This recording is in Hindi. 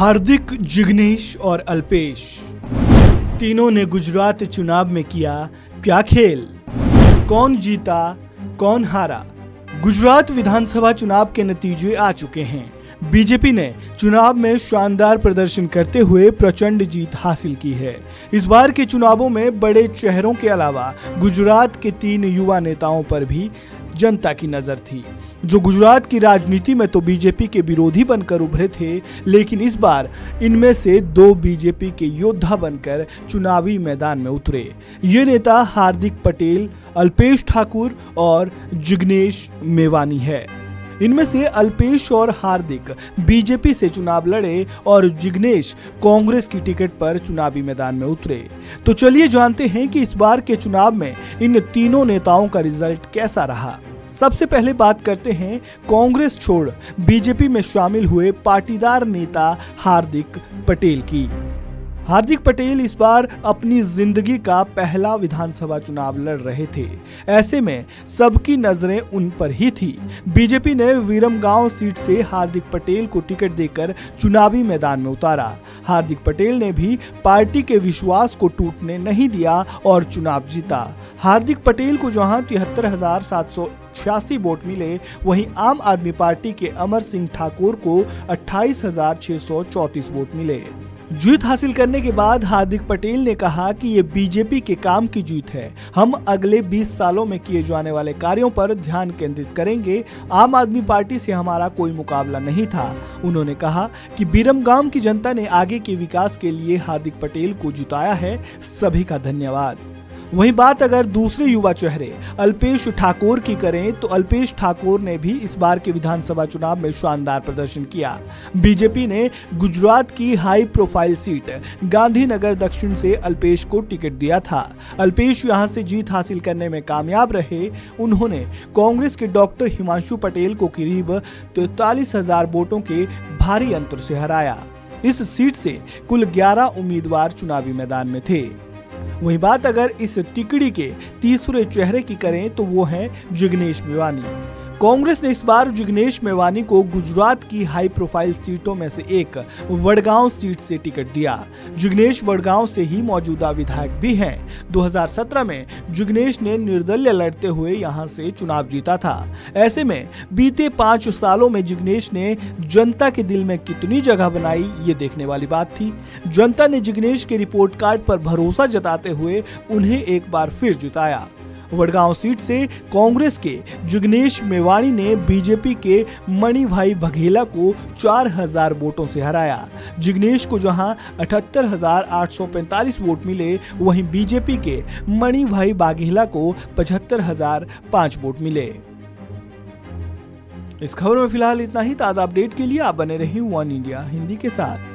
हार्दिक, जिग्नेश और अल्पेश तीनों ने गुजरात चुनाव में किया क्या खेल। कौन जीता, कौन हारा। गुजरात विधानसभा चुनाव के नतीजे आ चुके हैं। बीजेपी ने चुनाव में शानदार प्रदर्शन करते हुए प्रचंड जीत हासिल की है। इस बार के चुनावों में बड़े चेहरों के अलावा गुजरात के 3 युवा नेताओं पर भी जनता की नजर थी, जो गुजरात की राजनीति में तो बीजेपी के विरोधी बनकर उभरे थे, लेकिन इस बार इनमें से 2 बीजेपी के योद्धा बनकर चुनावी मैदान में उतरे। ये नेता हार्दिक पटेल, अल्पेश ठाकुर और जिग्नेश मेवानी है। इनमें से अल्पेश और हार्दिक बीजेपी से चुनाव लड़े और जिग्नेश कांग्रेस की टिकट पर चुनावी मैदान में उतरे। तो चलिए जानते हैं कि इस बार के चुनाव में इन तीनों नेताओं का रिजल्ट कैसा रहा। सबसे पहले बात करते हैं कांग्रेस छोड़ बीजेपी में शामिल हुए पाटीदार नेता हार्दिक पटेल की। हार्दिक पटेल इस बार अपनी जिंदगी का पहला विधानसभा चुनाव लड़ रहे थे। ऐसे में सबकी नजरें उन पर ही थी। बीजेपी ने विरमगांव सीट से हार्दिक पटेल को टिकट देकर चुनावी मैदान में उतारा। हार्दिक पटेल ने भी पार्टी के विश्वास को टूटने नहीं दिया और चुनाव जीता। हार्दिक पटेल को जहां 73,786 वोट मिले, वहीं आम आदमी पार्टी के अमर सिंह ठाकुर को 28,634 वोट मिले। जीत हासिल करने के बाद हार्दिक पटेल ने कहा कि ये बीजेपी के काम की जीत है। हम अगले 20 सालों में किए जाने वाले कार्यों पर ध्यान केंद्रित करेंगे। आम आदमी पार्टी से हमारा कोई मुकाबला नहीं था। उन्होंने कहा कि विरमगाम की जनता ने आगे के विकास के लिए हार्दिक पटेल को जिताया है। सभी का धन्यवाद। वहीं बात अगर दूसरे युवा चेहरे अल्पेश ठाकुर की करें तो अल्पेश ठाकुर ने भी इस बार के विधानसभा चुनाव में शानदार प्रदर्शन किया। बीजेपी ने गुजरात की हाई प्रोफाइल सीट गांधीनगर दक्षिण से अल्पेश को टिकट दिया था। अल्पेश यहां से जीत हासिल करने में कामयाब रहे। उन्होंने कांग्रेस के डॉक्टर हिमांशु पटेल को करीब 43,000 वोटों के भारी अंतर से हराया। इस सीट से कुल 11 उम्मीदवार चुनावी मैदान में थे। वहीं बात अगर इस टिकड़ी के तीसरे चेहरे की करें तो वो हैं जिग्नेश मेवानी। कांग्रेस ने इस बार जिग्नेश मेवानी को गुजरात की हाई प्रोफाइल सीटों में से एक वडगांव सीट से टिकट दिया। जिग्नेश वडगांव से ही मौजूदा विधायक भी हैं। 2017 में जिग्नेश ने निर्दलीय लड़ते हुए यहां से चुनाव जीता था। ऐसे में बीते 5 सालों में जिग्नेश ने जनता के दिल में कितनी जगह बनाई, ये देखने वाली बात थी। जनता ने जिग्नेश के रिपोर्ट कार्ड पर भरोसा जताते हुए उन्हें एक बार फिर जिताया। वडगांव सीट से कांग्रेस के जिग्नेश मेवानी ने बीजेपी के मणिभाई बघेला को 4,000 वोटों से हराया। जिग्नेश को जहां 78,845 वोट मिले, वहीं बीजेपी के मणिभाई बघेला को 75,005 वोट मिले। इस खबर में फिलहाल इतना ही। ताजा अपडेट के लिए आप बने रहें वन इंडिया हिंदी के साथ।